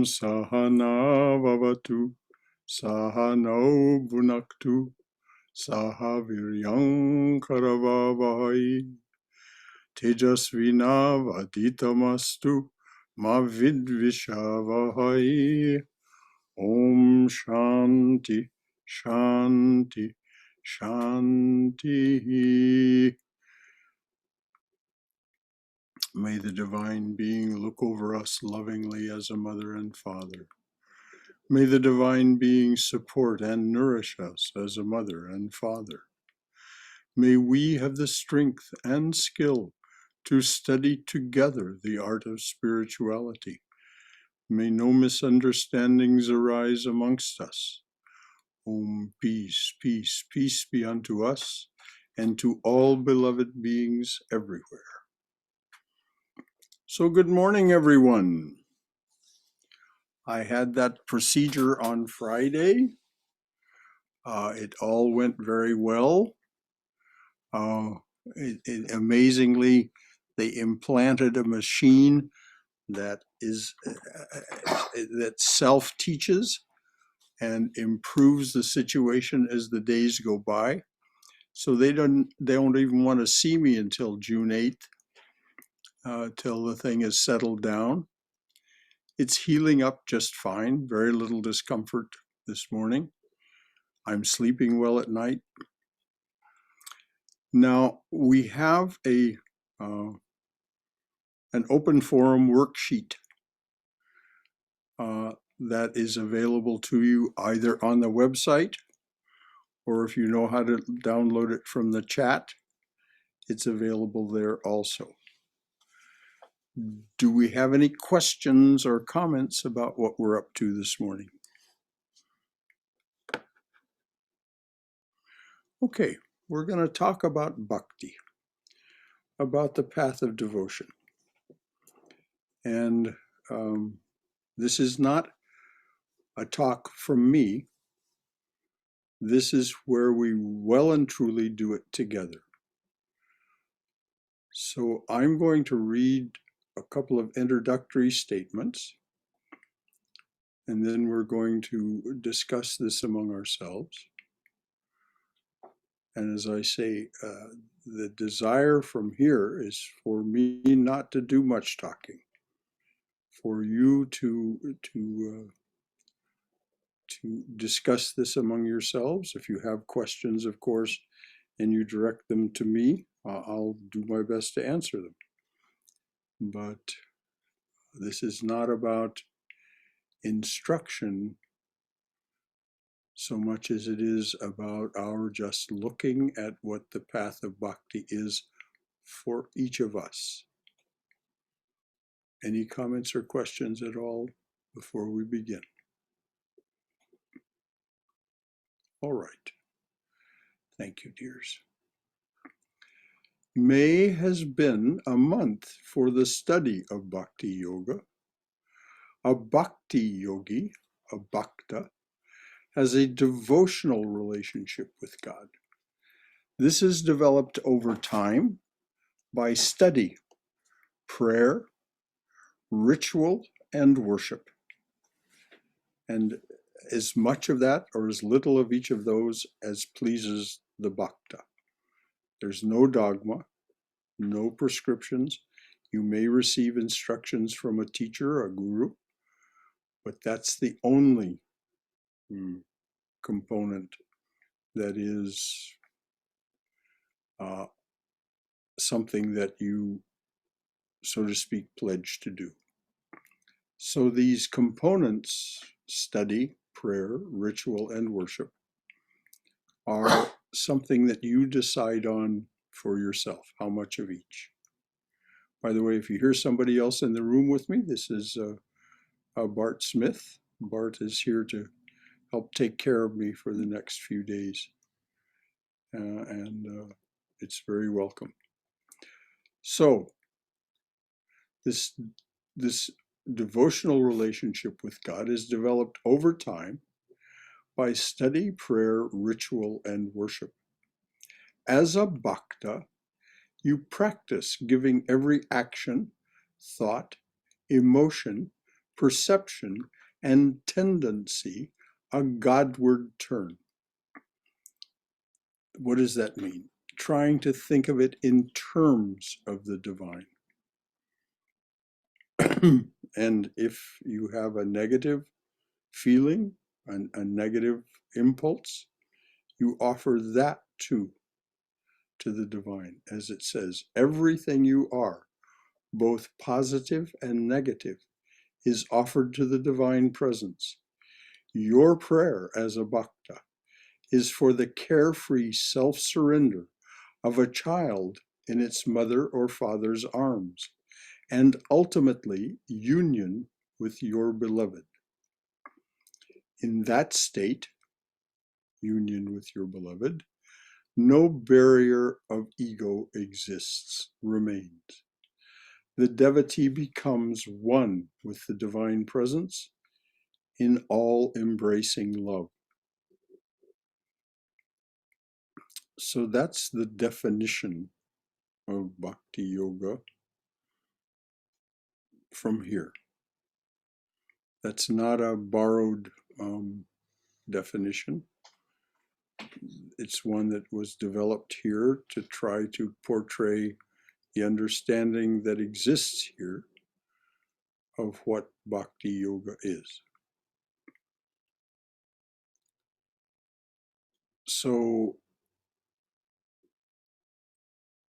Sahana Vavatu Sahano Bhunaktu Saha Viryam Karavavai Tejasvina Vaditamastu Ma Vidvishavahai. Om Shanti Shanti Shanti. May the Divine Being look over us lovingly as a mother and father. May the Divine Being support and nourish us as a mother and father. May we have the strength and skill to study together the art of spirituality. May no misunderstandings arise amongst us. Om, peace, peace, peace be unto us and to all beloved beings everywhere. So good morning, everyone. I had that procedure on Friday. It all went very well. Amazingly, they implanted a machine that self-teaches and improves the situation as the days go by. So they don't even want to see me until June 8th, till the thing is settled down. It's healing up just fine, very little discomfort this morning. I'm sleeping well at night. Now we have an open forum worksheet that is available to you either on the website, or if you know how to download it from the chat, it's available there also. Do we have any questions or comments about what we're up to this morning? Okay, we're going to talk about bhakti, about the path of devotion. And this is not a talk from me. This is where we well and truly do it together. So I'm going to read a couple of introductory statements, and then we're going to discuss this among ourselves. And as I say, the desire from here is for me not to do much talking, for you to discuss this among yourselves. If you have questions, of course, and you direct them to me, I'll do my best to answer them. But this is not about instruction so much as it is about our just looking at what the path of bhakti is for each of us. Any comments or questions at all before we begin? All right. Thank you, dears. May has been a month for the study of Bhakti Yoga. A Bhakti yogi, a bhakta, has a devotional relationship with God. This is developed over time by study, prayer, ritual, and worship. And as much of that or as little of each of those as pleases the bhakta. There's no dogma, no prescriptions. You may receive instructions from a teacher, a guru, but that's the only component that is something that you, so to speak, pledge to do. So these components, study, prayer, ritual, and worship, are something that you decide on for yourself, how much of each. By the way, if you hear somebody else in the room with me, this is Bart Smith. Bart is here to help take care of me for the next few days. And it's very welcome. So this devotional relationship with God is developed over time by study, prayer, ritual, and worship. As a bhakta, you practice giving every action, thought, emotion, perception, and tendency a Godward turn. What does that mean? Trying to think of it in terms of the divine. And if you have a negative feeling, a negative impulse, you offer that too to the divine. As it says, everything you are, both positive and negative, is offered to the divine presence. Your prayer as a bhakta is for the carefree self-surrender of a child in its mother or father's arms, and ultimately union with your beloved. In that state, union with your beloved, no barrier of ego remains. The devotee becomes one with the divine presence in all embracing love. So that's the definition of Bhakti Yoga from here. That's not a borrowed definition. It's one that was developed here to try to portray the understanding that exists here of what Bhakti Yoga is. So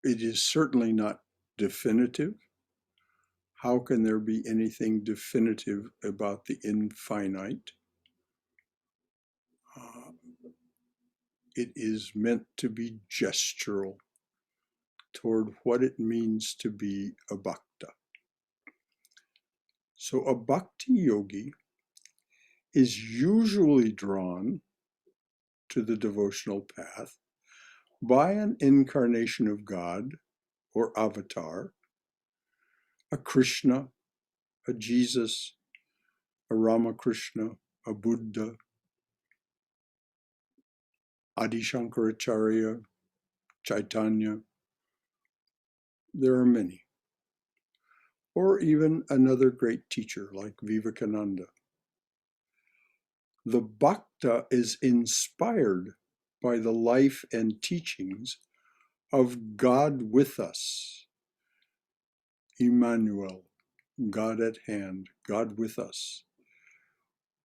it is certainly not definitive. How can there be anything definitive about the infinite? It is meant to be gestural toward what it means to be a bhakta. So a bhakti yogi is usually drawn to the devotional path by an incarnation of God or avatar, a Krishna, a Jesus, a Ramakrishna, a Buddha, Adi Shankaracharya, Chaitanya. There are many. Or even another great teacher like Vivekananda. The bhakta is inspired by the life and teachings of God with us, Emmanuel, God at hand, God with us.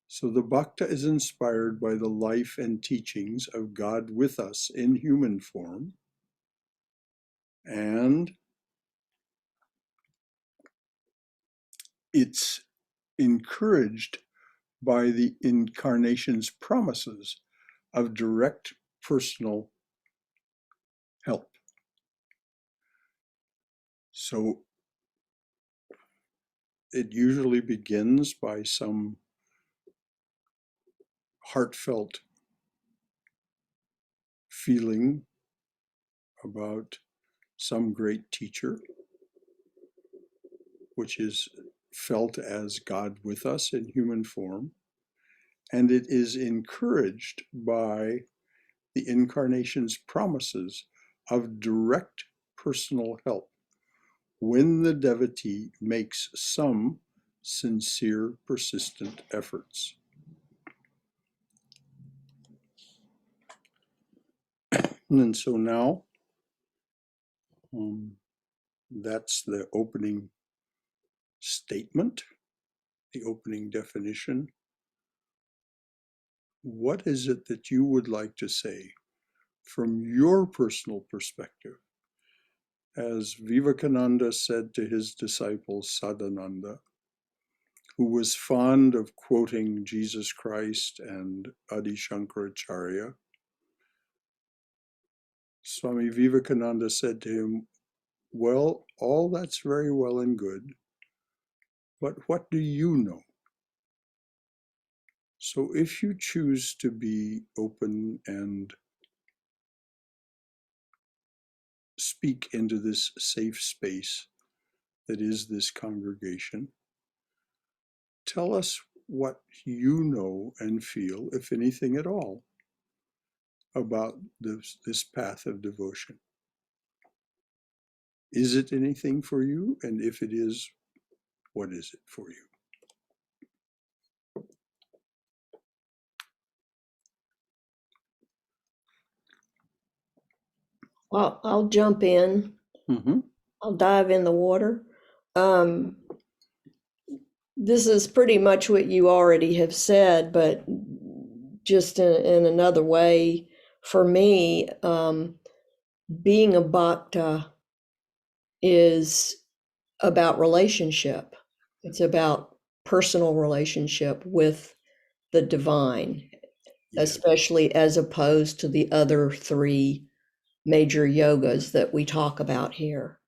So the bhakta is inspired by the life and teachings of God with us in human form, and it's encouraged by the incarnation's promises of direct personal help. So it usually begins by some heartfelt feeling about some great teacher, which is felt as God with us in human form, and it is encouraged by the incarnation's promises of direct personal help when the devotee makes some sincere, persistent efforts. And so now, that's the opening statement, the opening definition. What is it that you would like to say from your personal perspective? As Vivekananda said to his disciple Sadananda, who was fond of quoting Jesus Christ and Adi Shankaracharya, Swami Vivekananda said to him, well, all that's very well and good, but what do you know? So if you choose to be open and speak into this safe space that is this congregation, tell us what you know and feel, if anything at all, about this path of devotion. Is it anything for you? And if it is, what is it for you? I'll jump in. Mm-hmm. I'll dive in the water. This is pretty much what you already have said, but just in another way. For me, being a bhakta is about relationship. It's about personal relationship with the divine, Yes. especially as opposed to the other three major yogas that we talk about here.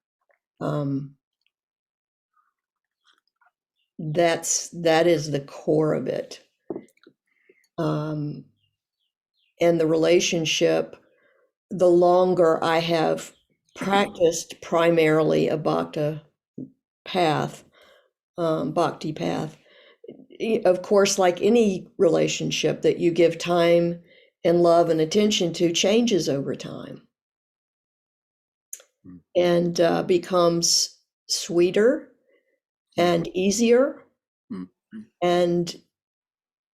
That is the core of it. And the relationship, the longer I have practiced primarily a bhakti path, of course, like any relationship that you give time and love and attention to, changes over time and becomes sweeter and easier. And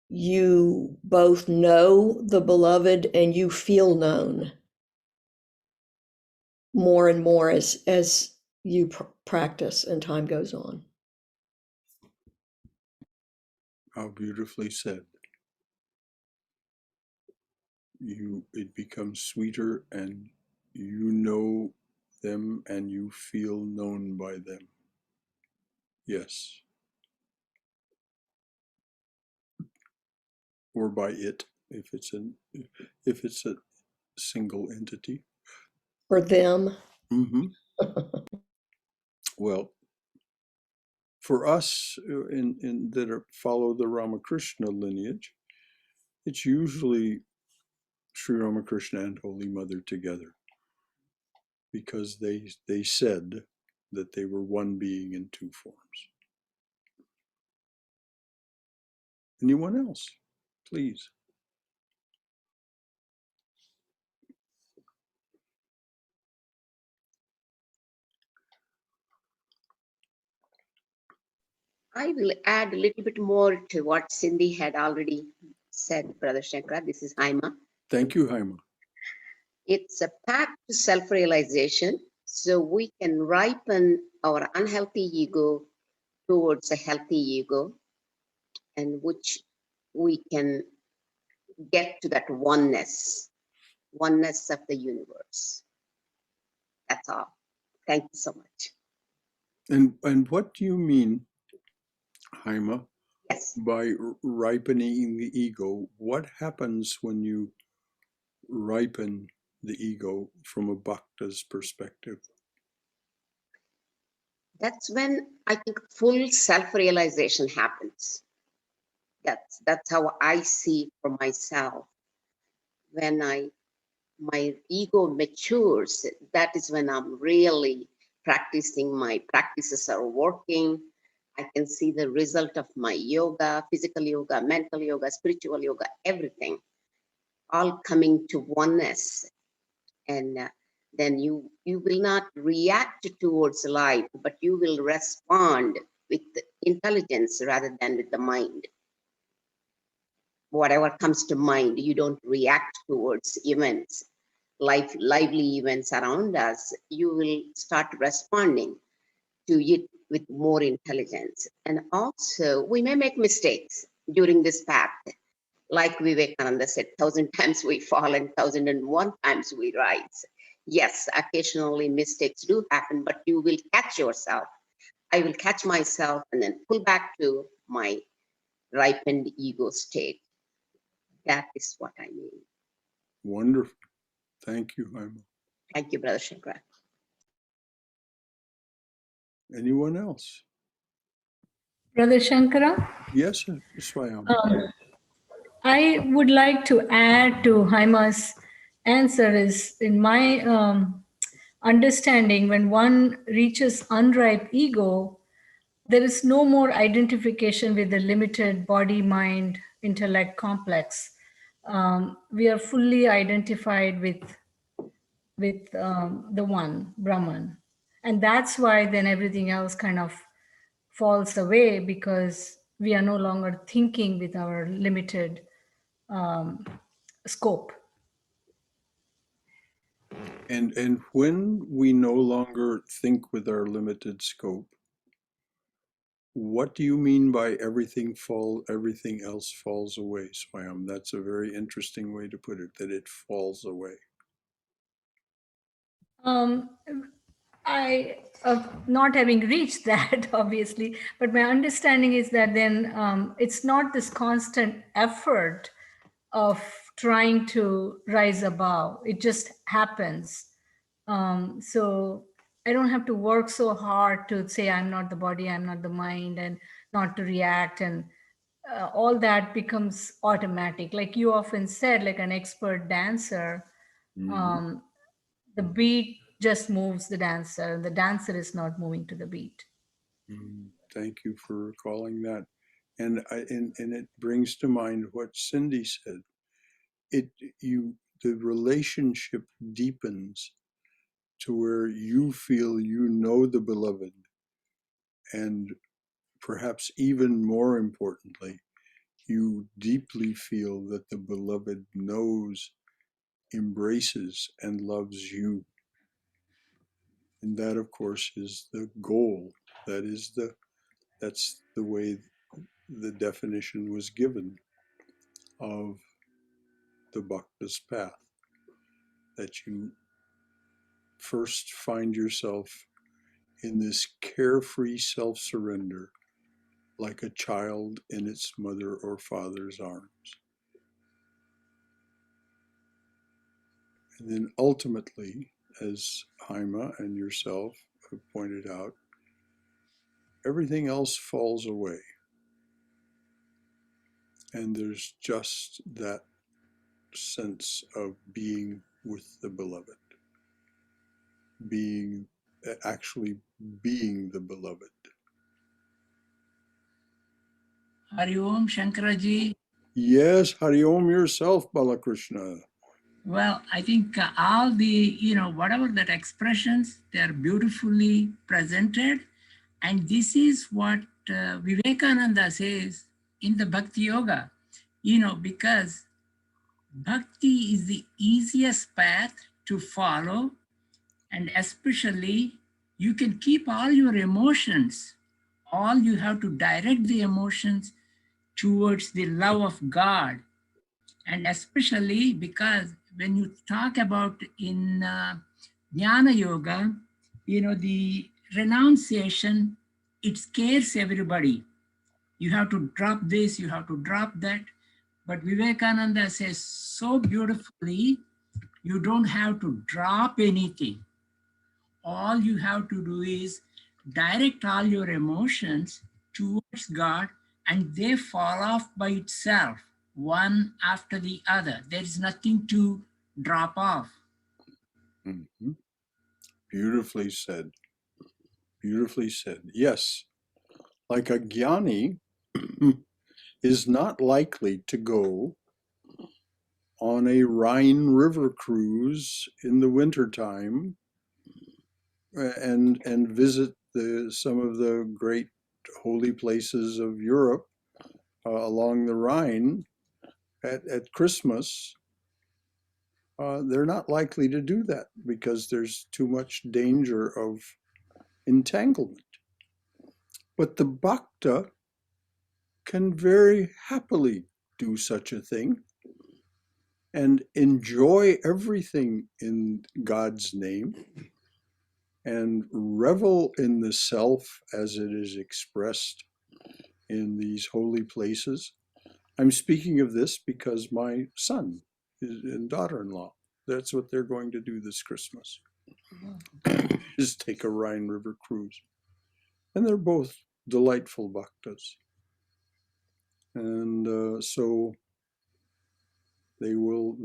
you both know the beloved and you feel known more and more as you practice and time goes on. How beautifully said. It becomes sweeter and you know them and you feel known by them. Yes. Or by it, if it's a single entity. For them. Mm-hmm. Well, for us that follow the Ramakrishna lineage, it's usually Sri Ramakrishna and Holy Mother together, because they said that they were one being in two forms. Anyone else, please? I will add a little bit more to what Cindy had already said, Brother Shankara. This is Haima. Thank you, Haima. It's a path to self-realization, so we can ripen our unhealthy ego towards a healthy ego, and which we can get to that oneness of the universe. That's all. Thank you so much. And what do you mean, Haima, Yes. by ripening the ego? What happens when you ripen the ego from a bhakta's perspective? That's when I think full self-realization happens. That's how I see for myself. When my ego matures, that is when I'm really practicing. My practices are working. I can see the result of my yoga, physical yoga, mental yoga, spiritual yoga, everything, all coming to oneness. And then you will not react towards life, but you will respond with intelligence rather than with the mind. Whatever comes to mind, you don't react towards events, lively events around us. You will start responding to it with more intelligence. And also, we may make mistakes during this path. Like Vivekananda said, 1,000 times we fall and 1,001 times we rise. Yes, occasionally mistakes do happen, but you will catch yourself. I will catch myself and then pull back to my ripened ego state. That is what I mean. Wonderful. Thank you, Haima. Thank you, Brother Shankara. Anyone else? Brother Shankara? Yes, Swayam. I would like to add to Haima's answer is, in my understanding, when one reaches unripe ego, there is no more identification with the limited body, mind, intellect complex. We are fully identified with the one, Brahman. And that's why then everything else kind of falls away, because we are no longer thinking with our limited scope. And when we no longer think with our limited scope, what do you mean by everything else falls away, Swayam? That's a very interesting way to put it, that it falls away. I, not having reached that, obviously, but my understanding is that then it's not this constant effort of trying to rise above. It just happens. So I don't have to work so hard to say I'm not the body, I'm not the mind, and not to react. And all that becomes automatic. Like you often said, like an expert dancer, the beat just moves the dancer, and the dancer is not moving to the beat. Thank you for recalling that. And it brings to mind what Cindy said. The relationship deepens to where you feel you know the beloved, and perhaps even more importantly, you deeply feel that the beloved knows, embraces, and loves you. And that, of course, is the goal. That's the way the definition was given of the bhakta's path. That you first find yourself in this carefree self-surrender, like a child in its mother or father's arms. And then ultimately, as Haima and yourself have pointed out, everything else falls away. And there's just that sense of being with the beloved, actually being the beloved. Hari Om, Shankaraji. Yes, Hari Om yourself, Balakrishna. Well, I think all the, whatever that expressions, they're beautifully presented. And this is what Vivekananda says in the Bhakti Yoga, because Bhakti is the easiest path to follow. And especially, you can keep all your emotions. All you have to direct the emotions towards the love of God. And especially because when you talk about in Jnana Yoga, the renunciation, it scares everybody. You have to drop this, you have to drop that. But Vivekananda says so beautifully, you don't have to drop anything. All you have to do is direct all your emotions towards God, and they fall off by itself, one after the other. There is nothing to drop off. Mm-hmm. Beautifully said. Beautifully said. Yes, like a jnani is not likely to go on a Rhine River cruise in the wintertime and visit some of the great holy places of Europe along the Rhine at Christmas. They're not likely to do that because there's too much danger of entanglement. But the bhakta can very happily do such a thing and enjoy everything in God's name and revel in the self as it is expressed in these holy places. I'm speaking of this because my son and daughter-in-law, that's what they're going to do this Christmas, is take a Rhine River cruise. And they're both delightful bhaktas. And so they will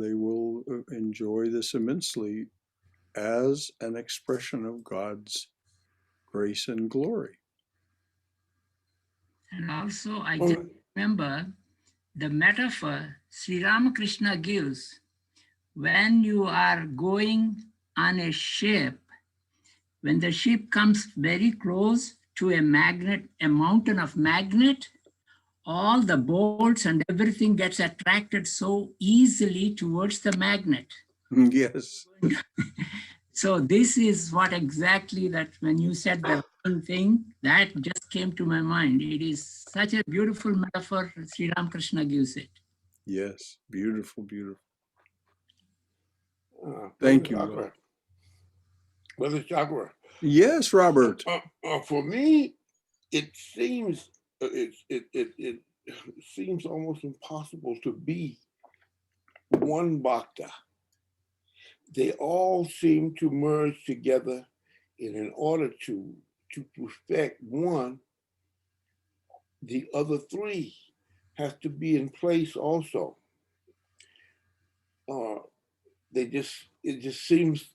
enjoy this immensely as an expression of God's grace and glory. And also, I just remember the metaphor Sri Ramakrishna gives when you are going on a ship, when the ship comes very close to a magnet, a mountain of magnet, all the bolts and everything gets attracted so easily towards the magnet. Yes. So this is what exactly that when you said the main thing, that just came to my mind. It is such a beautiful metaphor Sri Ramakrishna gives it. Yes. Beautiful, beautiful. Thank Thank you, Will. Brother Chakra. Yes, Robert. For me, it seems it seems almost impossible to be one bhakta. They all seem to merge together, and in order to perfect one, the other three have to be in place also. It just seems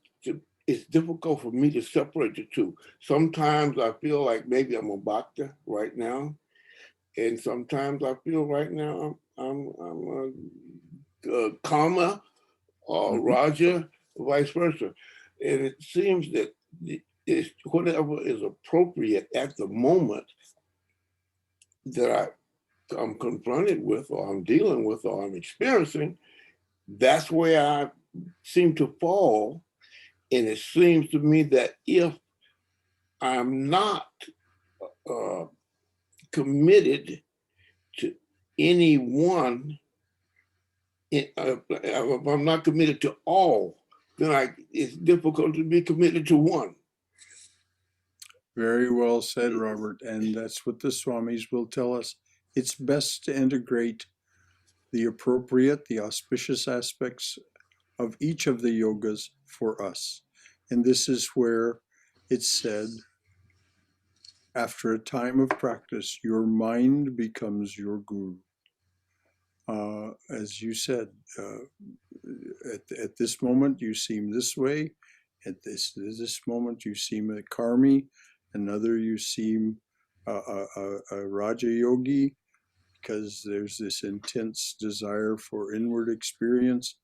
it's difficult for me to separate the two. Sometimes I feel like maybe I'm a bhakta right now, and sometimes I feel right now I'm a Kama or Raja, vice versa. And it seems that it's whatever is appropriate at the moment that I'm confronted with, or I'm dealing with, or I'm experiencing, that's where I seem to fall. And it seems to me that if I'm not committed to any one, if I'm not committed to all, then it's difficult to be committed to one. Very well said, Robert. And that's what the Swamis will tell us. It's best to integrate the appropriate, the auspicious aspects of each of the yogas for us. And this is where it's said, after a time of practice, your mind becomes your guru. As you said, at this moment you seem this way, at this moment you seem a karmi, another you seem a Raja Yogi, because there's this intense desire for inward experience.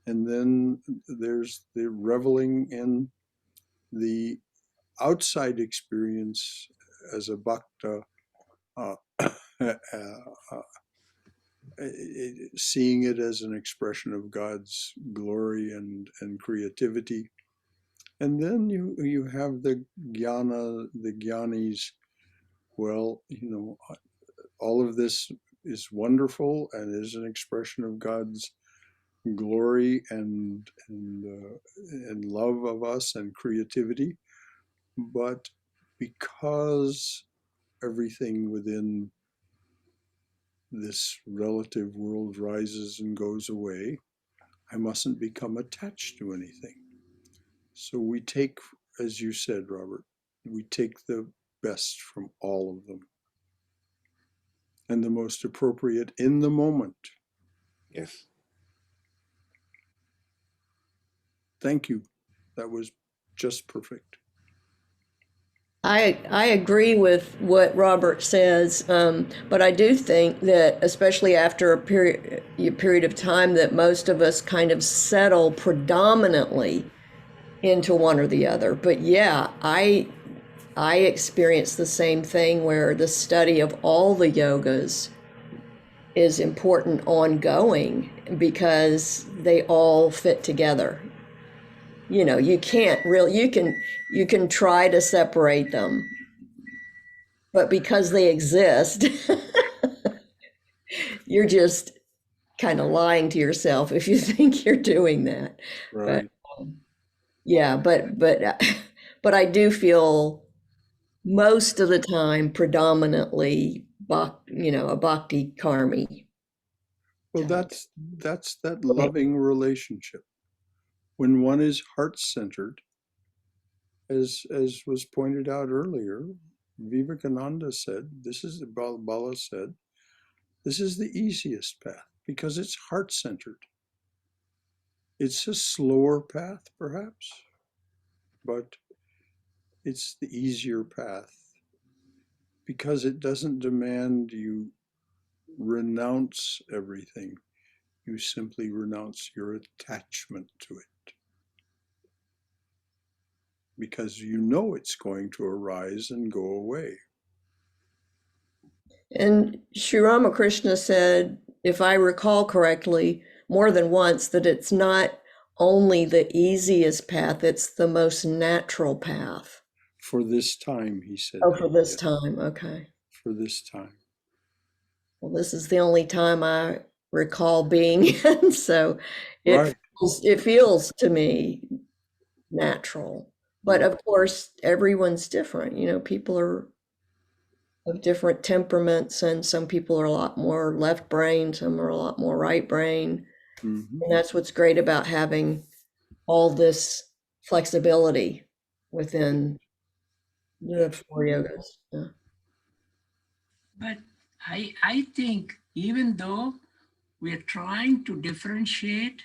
And then there's the reveling in the outside experience as a bhakta, uh, seeing it as an expression of God's glory and creativity. And then you have the jnana, the jnanis. Well, all of this is wonderful and is an expression of God's glory and love of us and creativity. But because everything within this relative world rises and goes away, I mustn't become attached to anything. So we take, as you said, Robert, we take the best from all of them and the most appropriate in the moment. Yes. Thank you. That was just perfect. I agree with what Robert says, but I do think that, especially after a period of time, that most of us kind of settle predominantly into one or the other. But yeah, I experience the same thing where the study of all the yogas is important ongoing because they all fit together. You can't really, you can try to separate them, but because they exist, you're just kind of lying to yourself if you think you're doing that. Right. But yeah, but I do feel most of the time predominantly a bhakti karmi. Well, that's that loving relationship. When one is heart-centered, as was pointed out earlier, Vivekananda said, Bala said, this is the easiest path because it's heart-centered. It's a slower path, perhaps, but it's the easier path because it doesn't demand you renounce everything. You simply renounce your attachment to it because you know it's going to arise and go away. And Sri Ramakrishna said, if I recall correctly, more than once, that it's not only the easiest path, it's the most natural path. For this time, he said. Oh, for this Yes, time, okay. for this time. Well, this is the only time I recall being in, so Right. it feels to me natural. But Right. of course, everyone's different. You know, people are of different temperaments, and some people are a lot more left brain, some are a lot more right brain. Mhm. And that's what's great about having all this flexibility within the four yogas. Yeah. But I think even though we're trying to differentiate,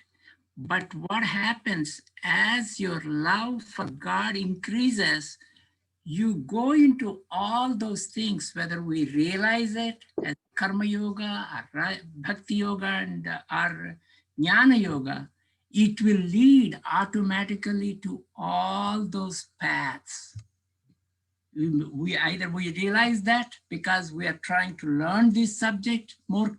but what happens as your love for God increases, you go into all those things, whether we realize it as karma yoga or bhakti yoga and or jnana yoga, it will lead automatically to all those paths. We either we realize that because we are trying to learn this subject more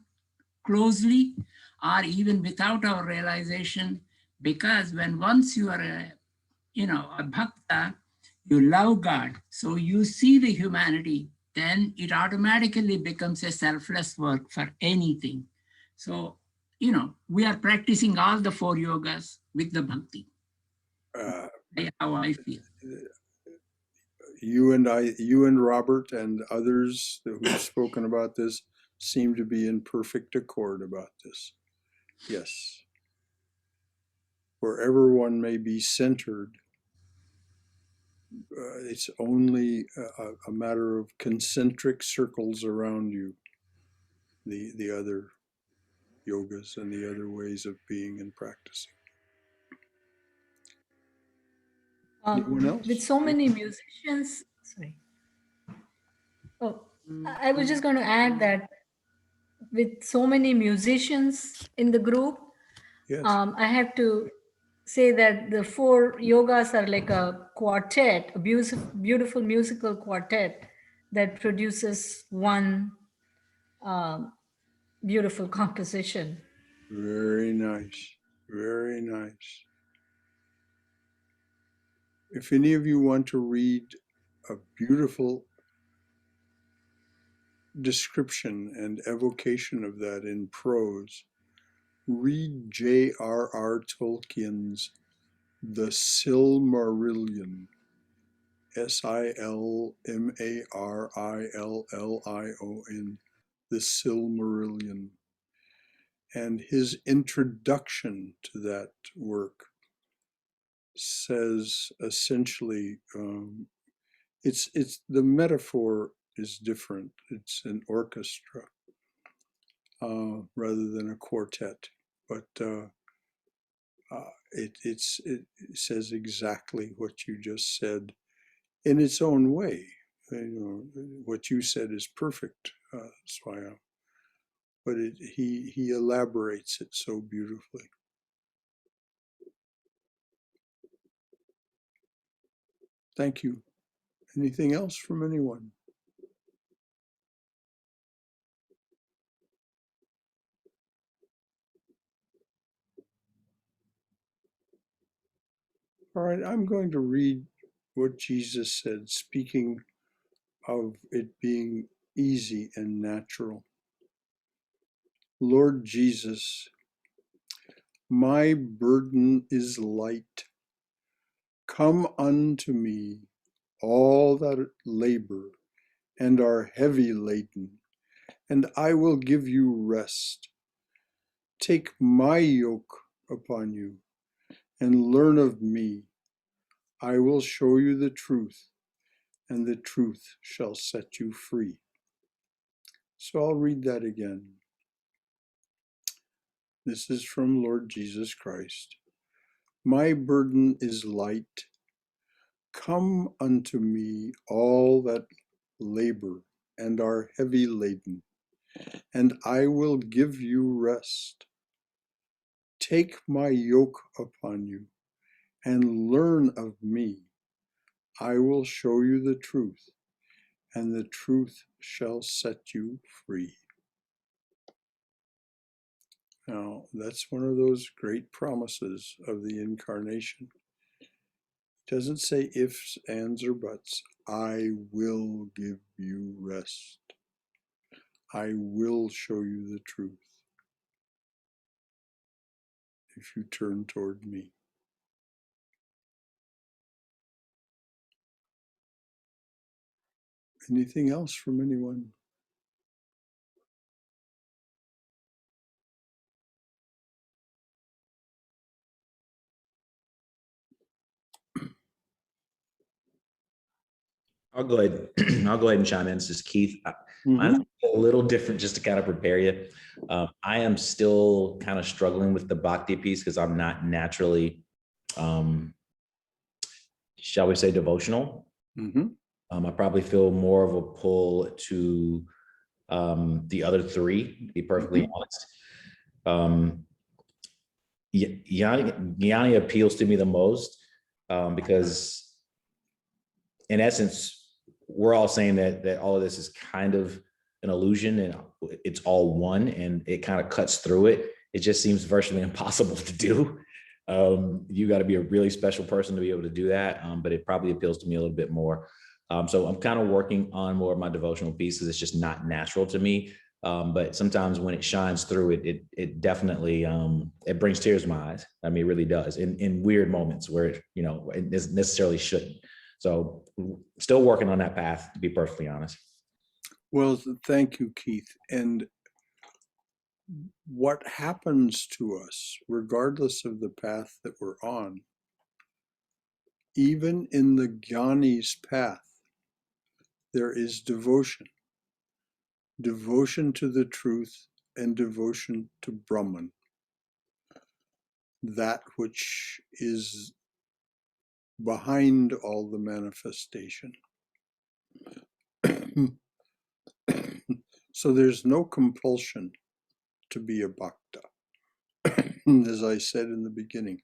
closely, or even without our realization, because when once you are a bhakta, you love God, so you see the humanity, then it automatically becomes a selfless work for anything. So, we are practicing all the four yogas with the bhakti. How I feel. You and Robert and others who've spoken about this seem to be in perfect accord about this. Yes. Wherever one may be centered, it's only a matter of concentric circles around you, the other yogas and the other ways of being and practicing. Anyone else? With so many musicians, sorry. Oh, I was just going to add that with so many musicians in the group, Yes. I have to say that the four yogas are like a quartet, a beautiful musical quartet that produces one beautiful composition. Very nice. Very nice. If any of you want to read a beautiful description and evocation of that in prose, read J.R.R. Tolkien's The Silmarillion, Silmarillion, The Silmarillion. And his introduction to that work says essentially, it's the metaphor is different. It's an orchestra rather than a quartet, but it says exactly what you just said in its own way. You know, what you said is perfect, Swaya, but he elaborates it so beautifully. Thank you. Anything else from anyone? All right, I'm going to read what Jesus said, speaking of it being easy and natural. Lord Jesus, my burden is light. Come unto me, all that labor and are heavy laden, and I will give you rest. Take my yoke upon you and learn of me. I will show you the truth, and the truth shall set you free. So I'll read that again. This is from Lord Jesus Christ. My burden is light. Come unto me, all that labor and are heavy laden, and I will give you rest. Take my yoke upon you and learn of me. I will show you the truth, and the truth shall set you free. Now, that's one of those great promises of the incarnation. It doesn't say ifs, ands, or buts. I will give you rest. I will show you the truth if you turn toward me. Anything else from anyone? I'll go ahead. I'll go ahead and chime in. This is Keith. Mine's a little different, just to kind of prepare you. I am still kind of struggling with the bhakti piece because I'm not naturally, shall we say, devotional. I probably feel more of a pull to the other three, to be perfectly honest. Jnana appeals to me the most because, in essence, we're all saying that all of this is kind of an illusion and it's all one, and it kind of cuts through it. It just seems virtually impossible to do. You got to be a really special person to be able to do that, but it probably appeals to me a little bit more. So I'm kind of working on more of my devotional pieces. It's just not natural to me. But sometimes when it shines through, it definitely it brings tears to my eyes. I mean, it really does in weird moments where it necessarily shouldn't. So still working on that path, to be perfectly honest. Well, thank you, Keith. And what happens to us, regardless of the path that we're on, even in the Jnani's path, there is devotion. Devotion to the truth and devotion to Brahman. That which is behind all the manifestation. So there's no compulsion to be a bhakta. As I said in the beginning,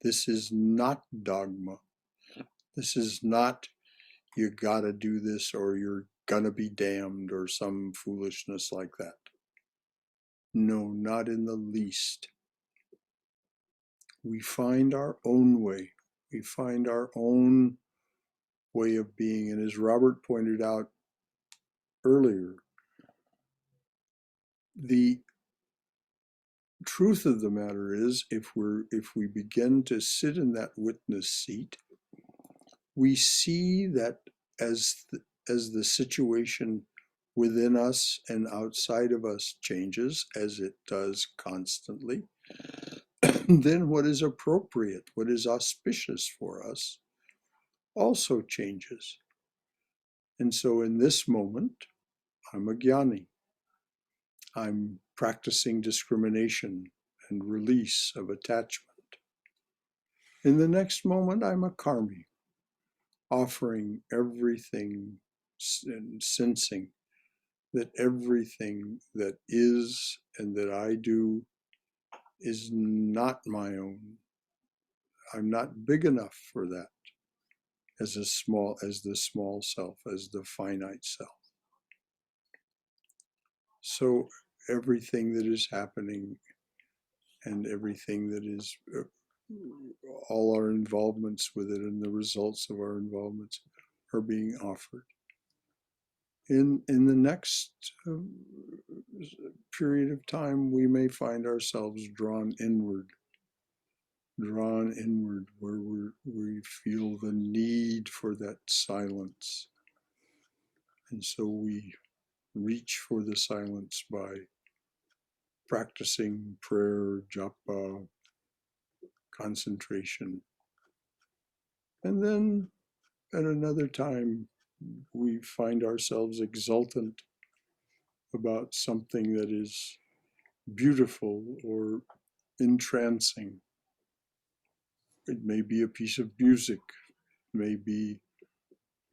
this is not dogma. This is not you gotta do this or you're gonna be damned or some foolishness like that. No, not in the least. We find our own way. We find our own way of being. And as Robert pointed out earlier, the truth of the matter is, if we begin to sit in that witness seat, we see that as the situation within us and outside of us changes, as it does constantly, then what is appropriate, what is auspicious for us, also changes. And so in this moment, I'm a jnani. I'm practicing discrimination and release of attachment. In the next moment, I'm a karmi, offering everything and sensing that everything that is and that I do is not my own. I'm not big enough for that as the small self, as the finite self. So everything that is happening and everything that is all our involvements with it and the results of our involvements are being offered. In the next period of time, we may find ourselves drawn inward where we feel the need for that silence. And so we reach for the silence by practicing prayer, japa, concentration. And then at another time, we find ourselves exultant about something that is beautiful or entrancing. It may be a piece of music, it may be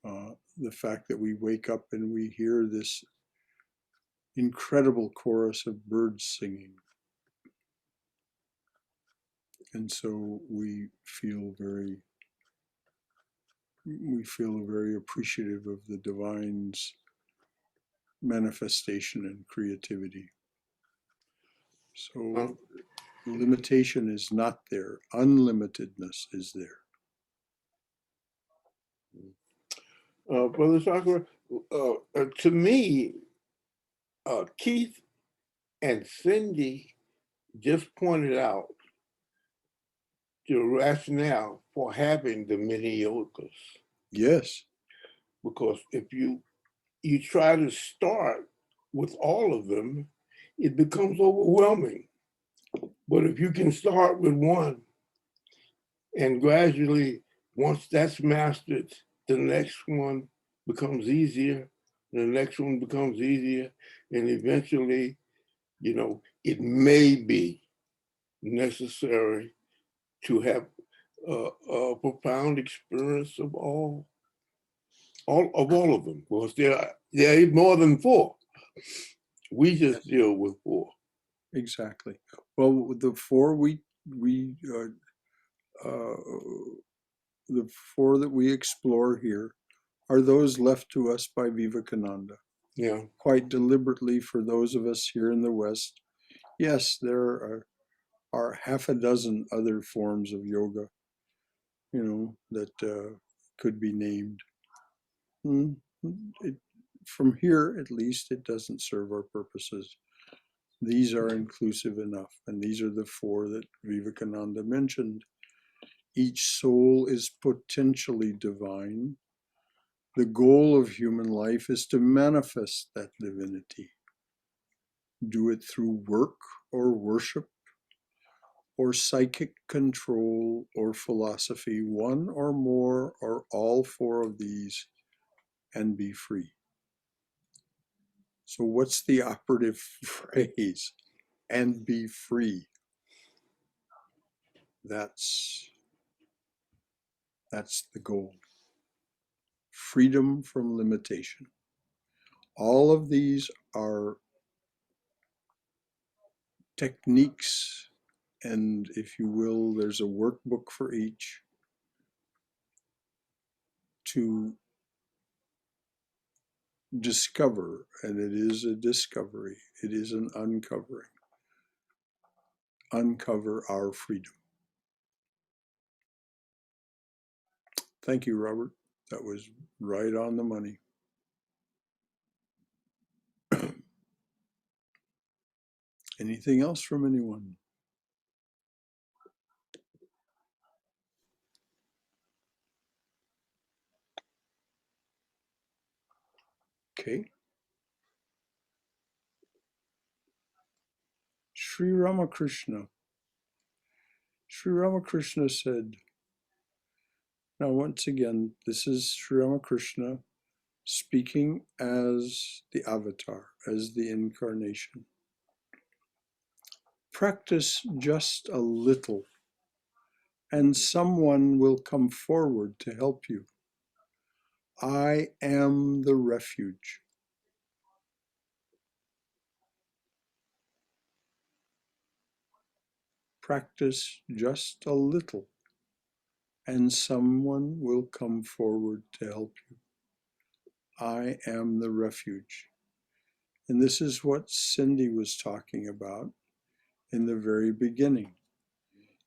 the fact that we wake up and we hear this incredible chorus of birds singing. And so we feel very appreciative of the divine's manifestation and creativity. So limitation is not there. Unlimitedness is there. Brother Shankara, to me, Keith and Cindy just pointed out the rationale for having the mini yogas. Yes. Because if you try to start with all of them, it becomes overwhelming. But if you can start with one and gradually, once that's mastered, the next one becomes easier, the next one becomes easier, and eventually, you know, it may be necessary to have a profound experience of all of them, because there are more than four. We just deal with four. Exactly. Well, the four the four that we explore here are those left to us by Vivekananda. Yeah. Quite deliberately for those of us here in the West. Yes, there are half a dozen other forms of yoga, you know, that could be named. From here, at least, it doesn't serve our purposes. These are inclusive enough, and these are the four that Vivekananda mentioned. Each soul is potentially divine. The goal of human life is to manifest that divinity. Do it through work or worship or psychic control or philosophy, one or more or all four of these, and be free. So what's the operative phrase? And be free. That's the goal. Freedom from limitation. All of these are techniques, and if you will, there's a workbook for each to discover, and it is a discovery, it is an uncovering. Uncover our freedom. Thank you, Robert. That was right on the money. Anything else from anyone? Okay. Sri Ramakrishna. Sri Ramakrishna said, now once again, this is Sri Ramakrishna speaking as the avatar, as the incarnation. Practice just a little, and someone will come forward to help you. I am the refuge. Practice just a little, and someone will come forward to help you. I am the refuge. And this is what Cindy was talking about in the very beginning.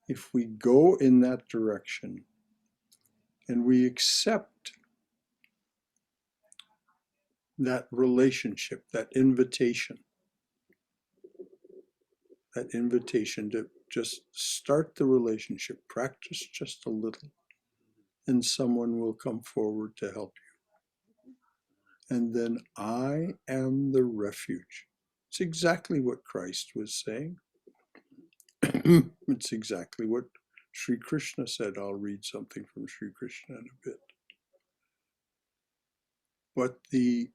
If we go in that direction and we accept that relationship, that invitation to just start the relationship, practice just a little, and someone will come forward to help you. And then I am the refuge. It's exactly what Christ was saying. It's exactly what Sri Krishna said. I'll read something from Sri Krishna in a bit. But the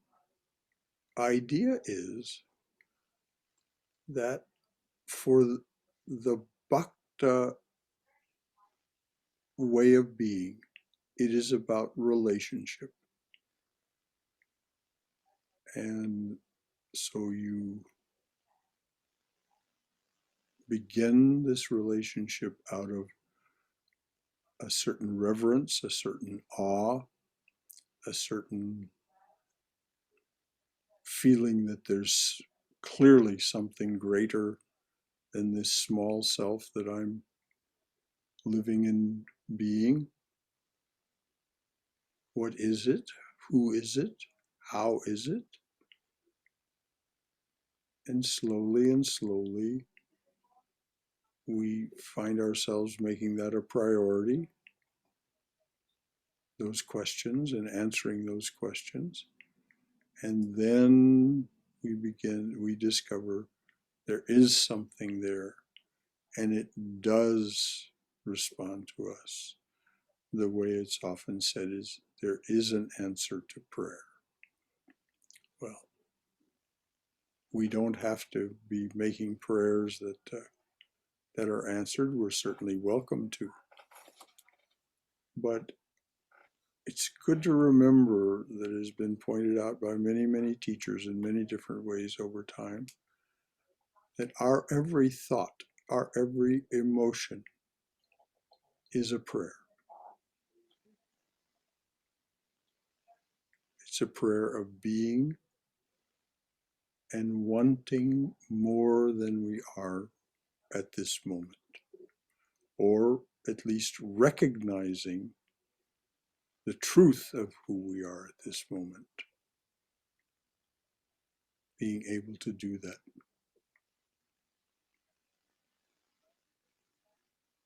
idea is that for the bhakta way of being, it is about relationship. And so you begin this relationship out of a certain reverence, a certain awe, a certain feeling that there's clearly something greater than this small self that I'm living and being? What is it? Who is it? How is it? And slowly, we find ourselves making that a priority, those questions and answering those questions. And then we discover there is something there, and it does respond to us. The way it's often said is, there is an answer to prayer. Well, we don't have to be making prayers that are answered. We're certainly welcome to. But it's good to remember that it has been pointed out by many, many teachers in many different ways over time, that our every thought, our every emotion is a prayer. It's a prayer of being and wanting more than we are at this moment, or at least recognizing the truth of who we are at this moment, being able to do that.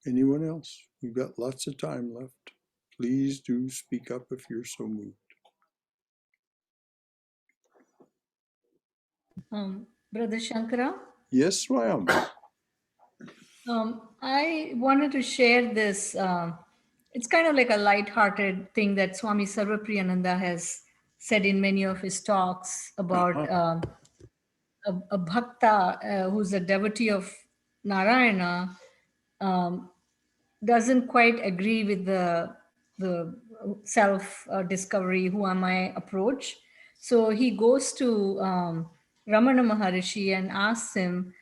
Anyone else? We've got lots of time left. Please do speak up if you're so moved. Brother Shankara? Yes, Swayam. I wanted to share this. It's kind of like a light-hearted thing that Swami Sarvapriyananda has said in many of his talks about a bhakta who's a devotee of Narayana doesn't quite agree with the self discovery, who am I approach. So he goes to Ramana Maharishi and asks him,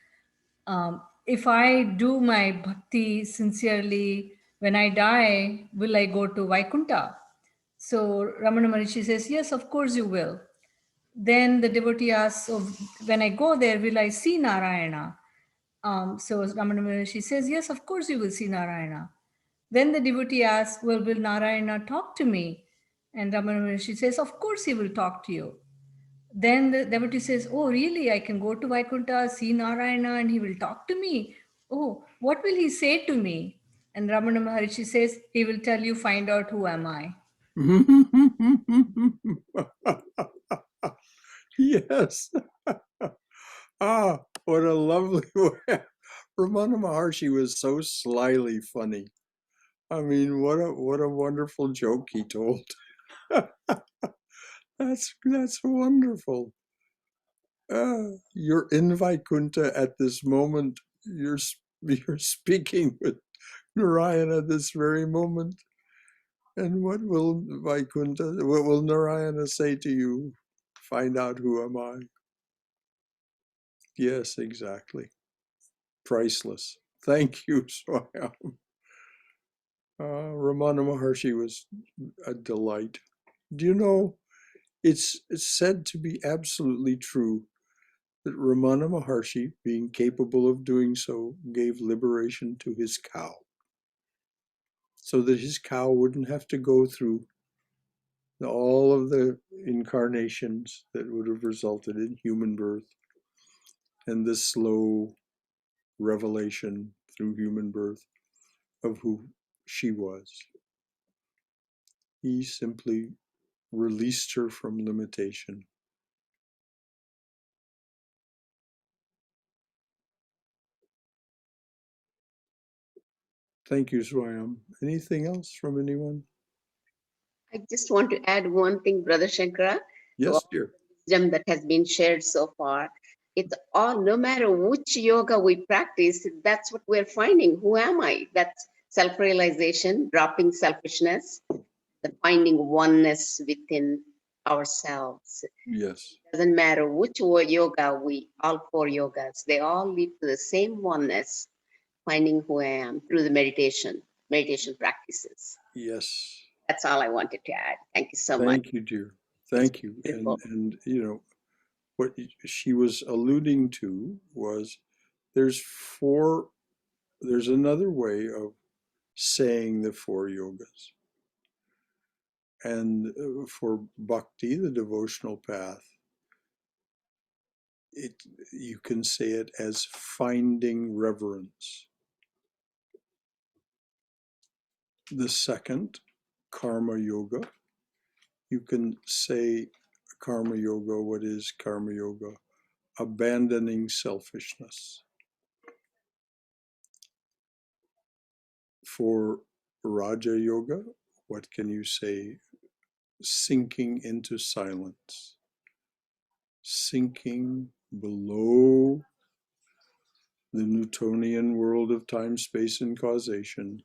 if I do my bhakti sincerely, when I die, will I go to Vaikuntha? So Ramana Maharishi says, yes, of course you will. Then the devotee asks, oh, when I go there, will I see Narayana? So Ramana Maharishi says, yes, of course you will see Narayana. Then the devotee asks, well, will Narayana talk to me? And Ramana Maharishi says, of course he will talk to you. Then the devotee says, oh, really? I can go to Vaikuntha, see Narayana, and he will talk to me. Oh, what will he say to me? And Ramana Maharishi says, he will tell you, find out who am I. Yes. What a lovely way. Ramana Maharshi was so slyly funny. I mean, what a wonderful joke he told. That's wonderful. You're in Vaikuntha at this moment. You're speaking with Narayana this very moment. And what will Narayana say to you? Find out who am I? Yes, exactly. Priceless. Thank you, Swayam. Ramana Maharshi was a delight. Do you know, it's said to be absolutely true that Ramana Maharshi, being capable of doing so, gave liberation to his cow, so that his cow wouldn't have to go through all of the incarnations that would have resulted in human birth and the slow revelation through human birth of who she was. He simply released her from limitation. Thank you, Swayam. Anything else from anyone? I just want to add one thing, Brother Shankara, to Yes, all dear. the wisdom that has been shared so far. It's all, no matter which yoga we practice, that's what we're finding. Who am I? That's self-realization, dropping selfishness, the finding oneness within ourselves. Yes. Doesn't matter which yoga all four yogas, they all lead to the same oneness, finding who I am through the meditation practices. Yes. That's all I wanted to add. Thank you so much. Thank you, dear. Thank you. Beautiful. And you know, what she was alluding to was there's another way of saying the 4 yogas. And for bhakti, the devotional path, you can say it as finding reverence. The second, karma yoga, you can say karma yoga. What is karma yoga? Abandoning selfishness. For Raja Yoga, what can you say? Sinking into silence. Sinking below the Newtonian world of time, space, and causation.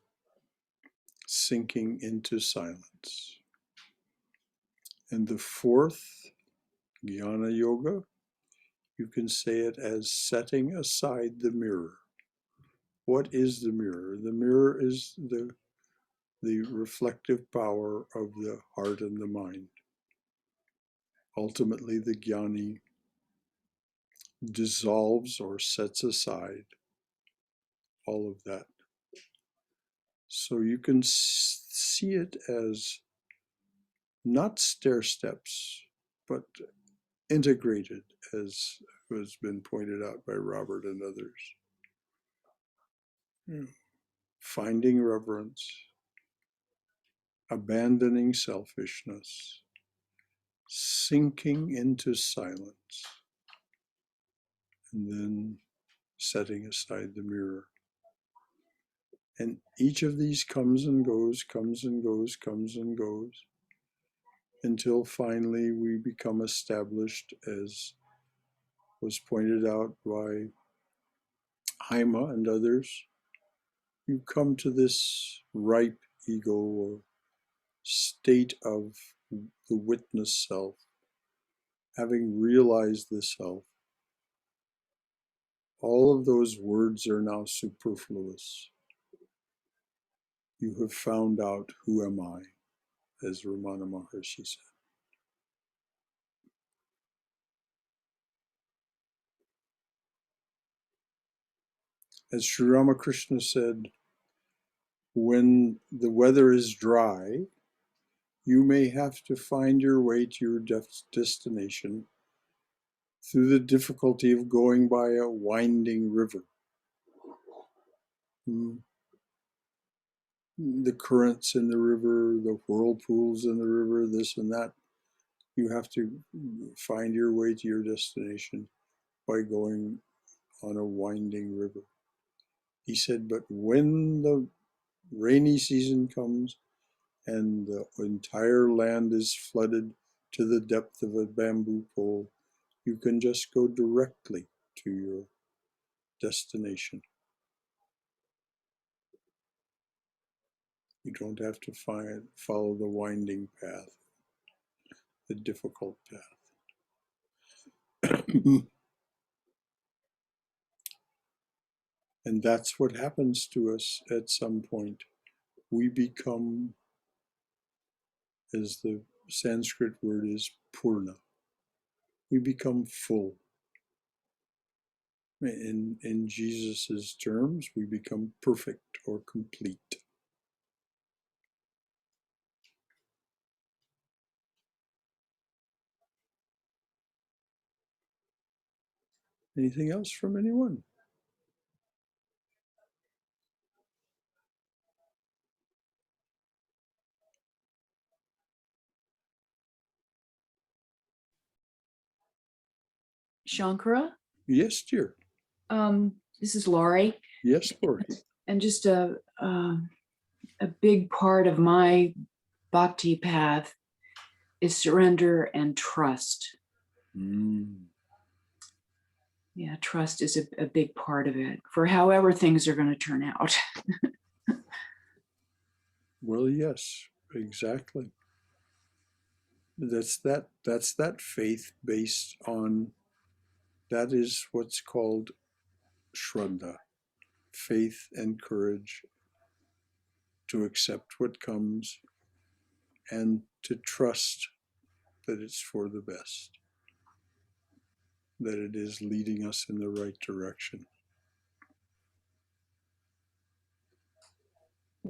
Sinking into silence. And the fourth, Jnana Yoga, you can say it as setting aside the mirror. What is the mirror? The mirror is the reflective power of the heart and the mind. Ultimately, the jnani dissolves or sets aside all of that. So you can see it as not stair steps, but integrated, as has been pointed out by Robert and others. Finding reverence, abandoning selfishness, sinking into silence, and then setting aside the mirror. And each of these comes and goes, comes and goes, comes and goes, until finally we become established, as was pointed out by Haima and others. You come to this ripe ego or state of the witness self, having realized the self. All of those words are now superfluous. You have found out who am I, as Ramana Maharshi said. As Sri Ramakrishna said, when the weather is dry, you may have to find your way to your destination through the difficulty of going by a winding river. The currents in the river, the whirlpools in the river, this and that. You have to find your way to your destination by going on a winding river. He said, but when the rainy season comes and the entire land is flooded to the depth of a bamboo pole, you can just go directly to your destination. You don't have to follow the winding path, the difficult path. And that's what happens to us at some point. We become, as the Sanskrit word is, purna. We become full. In Jesus's terms, we become perfect or complete. Anything else from anyone? Shankara? Yes, dear. This is Laurie. Yes, Lori. And just a big part of my bhakti path is surrender and trust. Yeah, trust is a big part of it for however things are going to turn out. Well, yes, exactly. That's that faith based on, that is what's called Shraddha, faith and courage to accept what comes and to trust that it's for the best, that it is leading us in the right direction.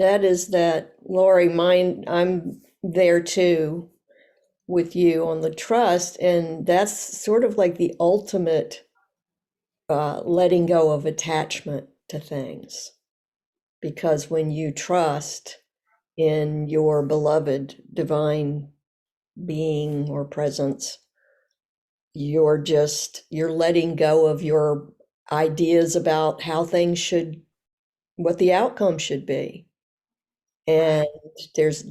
That is that, Lori, mine, I'm there too with you on the trust. And that's sort of like the ultimate letting go of attachment to things. Because when you trust in your beloved divine being or presence, you're letting go of your ideas about how things should, what the outcome should be. And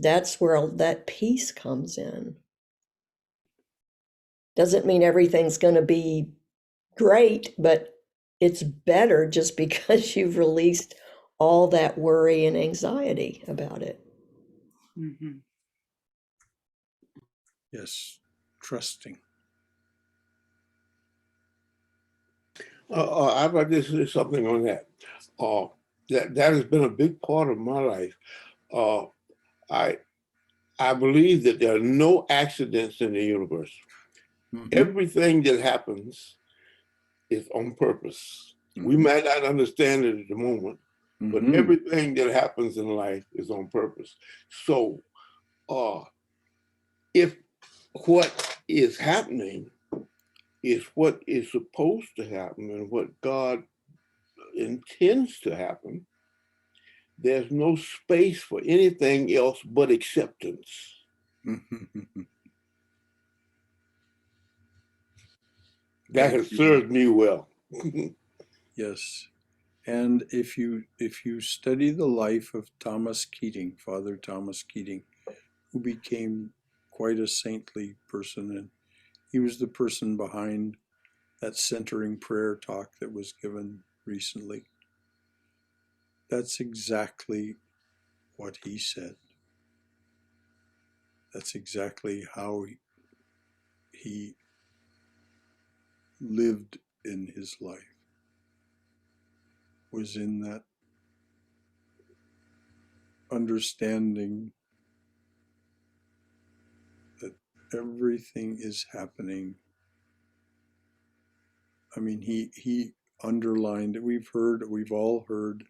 that's where that peace comes in. Doesn't mean everything's going to be great, but it's better just because you've released all that worry and anxiety about it. Mhm. Yes, trusting. I'd like to say something on that. That has been a big part of my life. I believe that there are no accidents in the universe. Mhm. Everything that happens is on purpose. We Mhm. might not understand it at the moment, but Mhm. everything that happens in life is on purpose. So if what is happening is what is supposed to happen and what God intends to happen, there's no space for anything else but acceptance. That Thank has you. served me well. Yes. And if you study the life of Thomas Keating, Father Thomas Keating, who became quite a saintly person, and he was the person behind that centering prayer talk that was given recently. That's exactly what he said. That's exactly how he lived in his life, was in that understanding that everything is happening. I mean, he underlined, we've all heard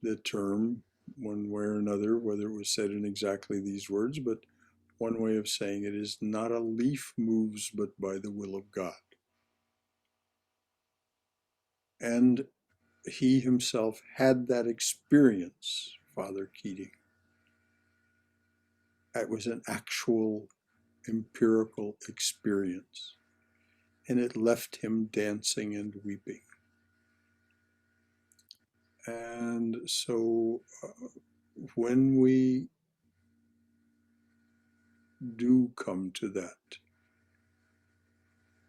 the term one way or another, whether it was said in exactly these words, but one way of saying it is, not a leaf moves but by the will of God. And he himself had that experience, Father Keating. It was an actual empirical experience, and it left him dancing and weeping. And so when we do come to that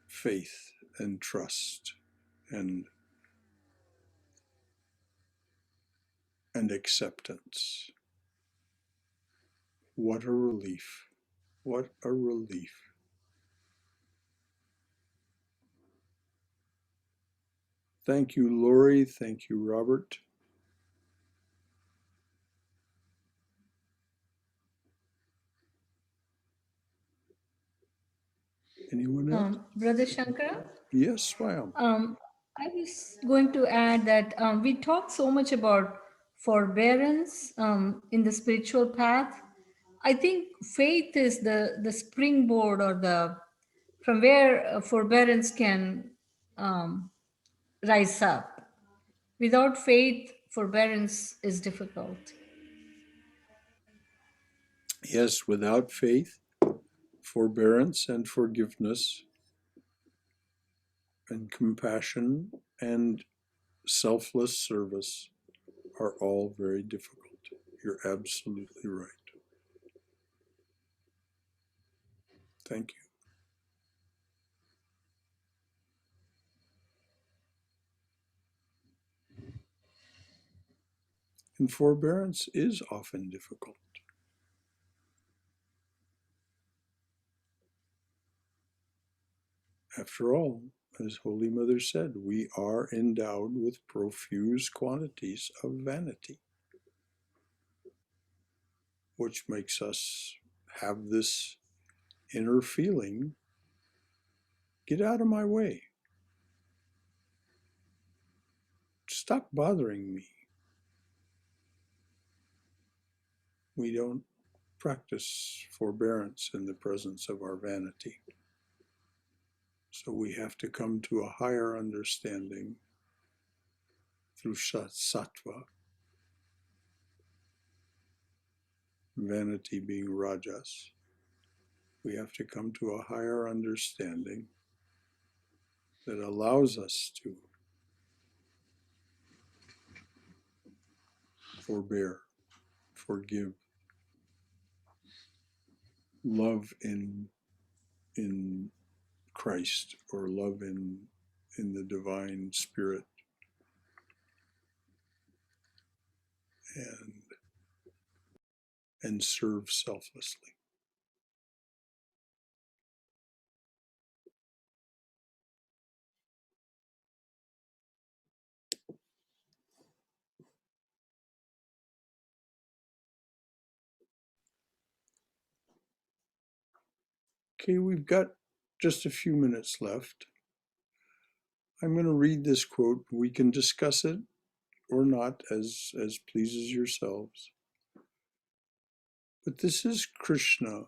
faith and trust and acceptance, what a relief. What a relief. Thank you, Lori. Thank you, Robert. Anyone else? Brother Shankara? Yes, ma'am. I was going to add that we talk so much about forbearance in the spiritual path. I think faith is the springboard, or the from where forbearance can rise up. Without faith, forbearance is difficult. Yes, without faith, forbearance and forgiveness and compassion and selfless service are all very difficult. You're absolutely right. Thank you. And forbearance is often difficult. After all, as Holy Mother said, we are endowed with profuse quantities of vanity, which makes us have this inner feeling, get out of my way. Stop bothering me. we don't practice forbearance in the presence of our vanity. So we have to come to a higher understanding through sattva, vanity being rajas. We have to come to a higher understanding that allows us to forbear, forgive, love in Christ, or love in the divine spirit, and serve selflessly. Okay, we've got just a few minutes left. I'm going to read this quote. We can discuss it or not as pleases yourselves. But this is Krishna,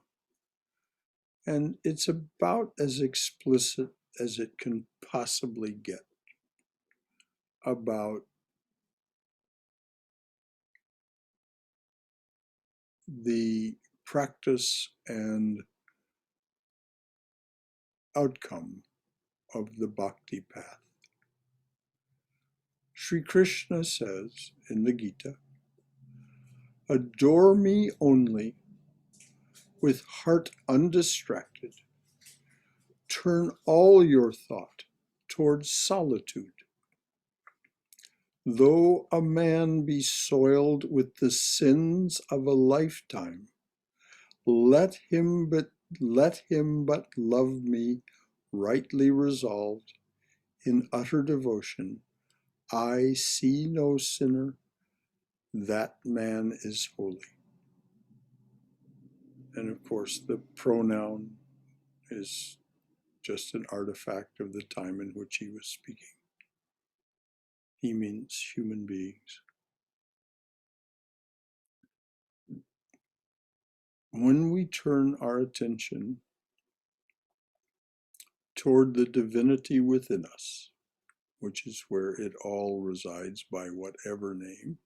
and it's about as explicit as it can possibly get about the practice and outcome of the bhakti path. Sri Krishna says in the Gita, "Adore me only with heart undistracted. Turn all your thought towards solitude. Though a man be soiled with the sins of a lifetime, let him but love me, rightly resolved, in utter devotion. I see no sinner, that man is holy." And of course, the pronoun is just an artifact of the time in which he was speaking. He means human beings. When we turn our attention toward the divinity within us, which is where it all resides by whatever name,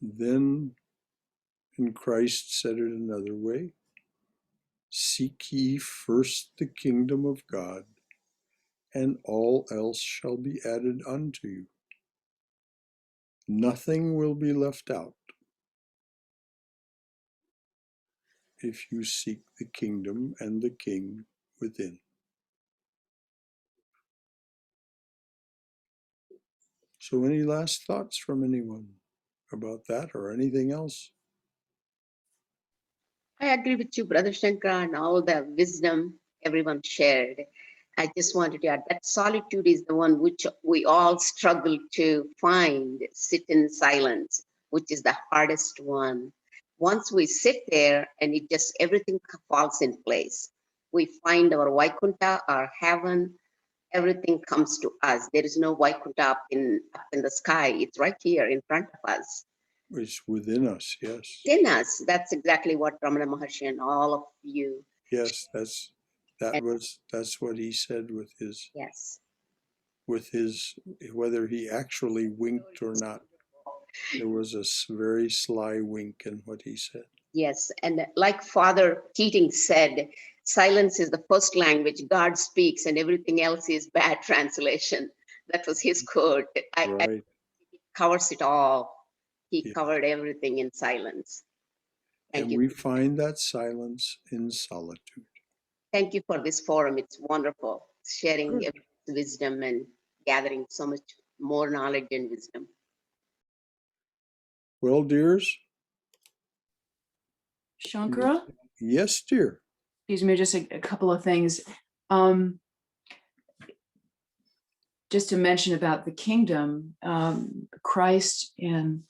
then, and Christ said it another way, "Seek ye first the kingdom of God, and all else shall be added unto you." Nothing will be left out if you seek the kingdom and the king within. So any last thoughts from anyone about that or anything else? I agree with you, Brother Shankara, and all the wisdom everyone shared. I just wanted to add that solitude is the one which we all struggle to find, sit in silence, which is the hardest one. Once we sit there and it just, everything falls in place. We find our Vaikuntha, our heaven, everything comes to us. There is no Vaikuntha up in the sky. It's right here in front of us. It's within us, yes. In us. That's exactly what Ramana Maharshi and all of you. Yes, that's what he said with his, Yes. whether he actually winked or not. There was a very sly wink in what he said. Yes, and like Father Keating said, silence is the first language. God speaks and everything else is bad translation. That was his quote. Right. He covers it all. He Yeah. covered everything in silence. Thank And you. we find that silence in solitude. Thank you for this forum. It's wonderful sharing Good. wisdom and gathering so much more knowledge and wisdom. Well, dears. Shankara? Yes, dear. Excuse me, just a couple of things. Just to mention about the kingdom, Christ in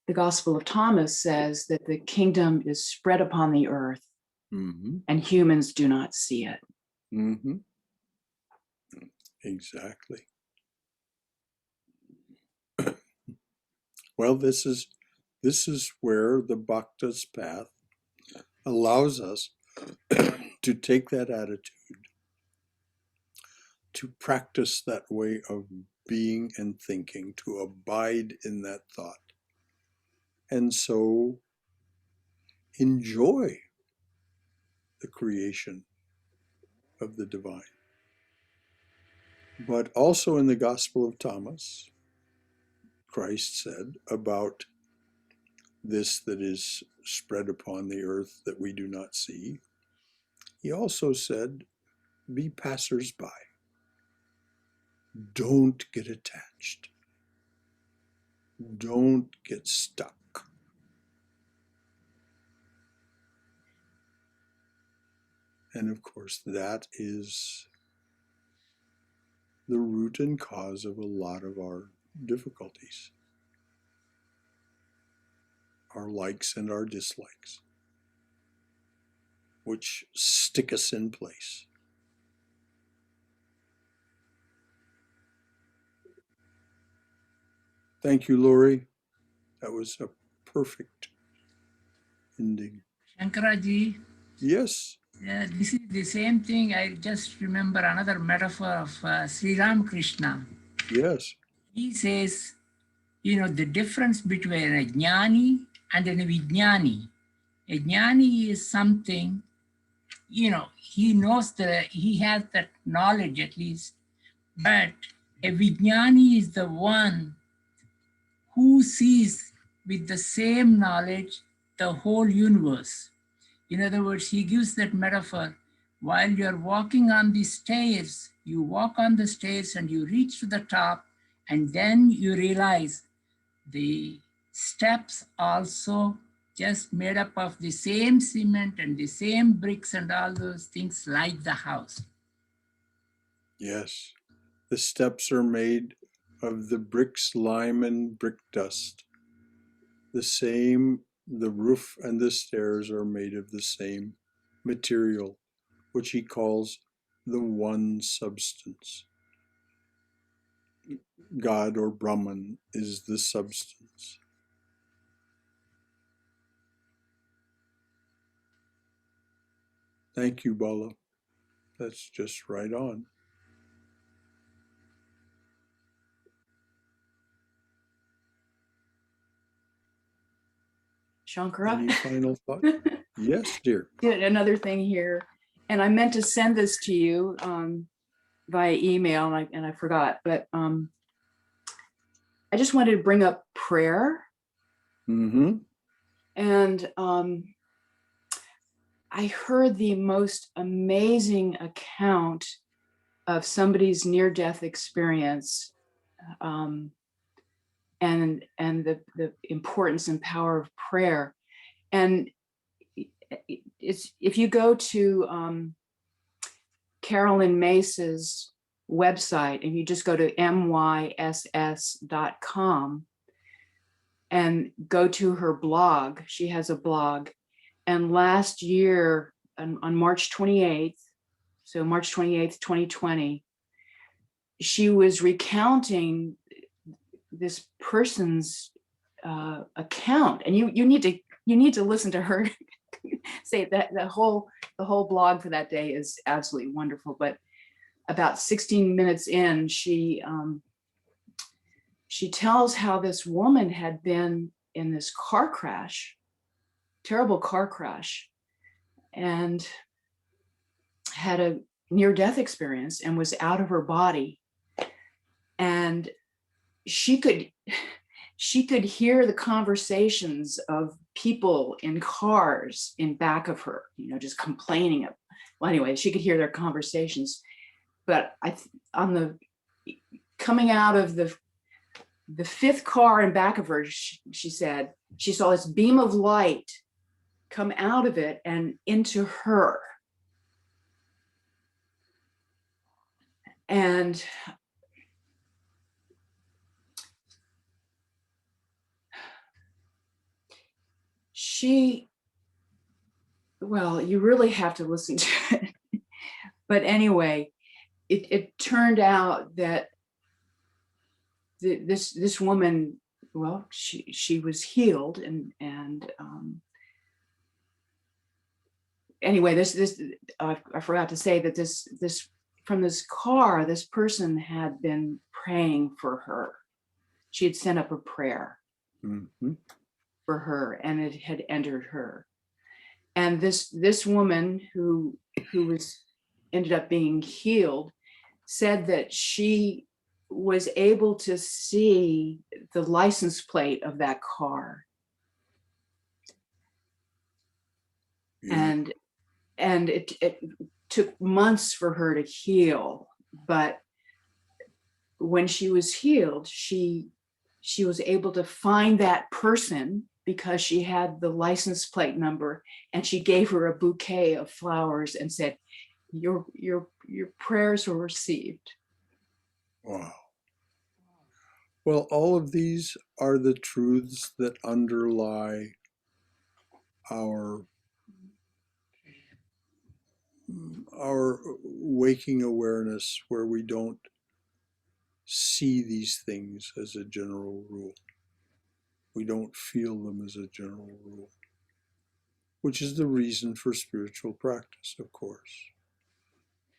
the Gospel of Thomas says that the kingdom is spread upon the earth, and humans do not see it. Exactly. Well, this is where the bhakta's path allows us to take that attitude, to practice that way of being and thinking, to abide in that thought, and so enjoy the creation of the divine. But also in the Gospel of Thomas, Christ said about this that is spread upon the earth that we do not see. He also said, be passers-by. Don't get attached. Don't get stuck. And of course, that is the root and cause of a lot of our difficulties, our likes and our dislikes, which stick us in place. Thank you, Lori. That was a perfect ending. Shankaraji, Yes. this is the same thing. I just remember another metaphor of Sri Ramakrishna. Yes. He says, the difference between a jnani and a vijnani. A jnani is something, he knows that he has that knowledge at least, but a vijnani is the one who sees with the same knowledge the whole universe. In other words, he gives that metaphor. While you're walking on the stairs, you walk on the stairs and you reach to the top, and then you realize the steps also just made up of the same cement and the same bricks and all those things like the house. Yes. The steps are made of the bricks, lime, and brick dust. The roof and the stairs are made of the same material, which he calls the one substance. God or Brahman is the substance. Thank you, Bala. That's just right on. Shankara? Any final thought? Yes, dear. Another thing here, and I meant to send this to you via email, and I forgot, but I just wanted to bring up prayer. Mm-hmm. And I heard the most amazing account of somebody's near-death experience, and the importance and power of prayer. And it's, if you go to Carolyn Mace's website and you just go to myss.com and go to her blog, she has a blog. And last year on March 28th, so March 28th, 2020, she was recounting this person's account, and you need to listen to her say that the whole blog for that day is absolutely wonderful. But about 16 minutes in, she tells how this woman had been in this car crash, terrible car crash, and had a near-death experience and was out of her body. And she could hear the conversations of people in cars in back of her, just complaining. Well, anyway, she could hear their conversations. But coming out of the fifth car in back of her, she said she saw this beam of light come out of it and into her. And well, you really have to listen to it. But anyway, it turned out that this woman well, she was healed, and anyway, this I forgot to say that this from this car, this person had been praying for her. She had sent up a prayer for her, and it had entered her. And this woman who was ended up being healed said that she was able to see the license plate of that car. Yeah. And it took months for her to heal, but when she was healed, she was able to find that person because she had the license plate number, and she gave her a bouquet of flowers and said, your prayers were received. Wow. Well, all of these are the truths that underlie our waking awareness, where we don't see these things as a general rule. We don't feel them as a general rule, which is the reason for spiritual practice, of course,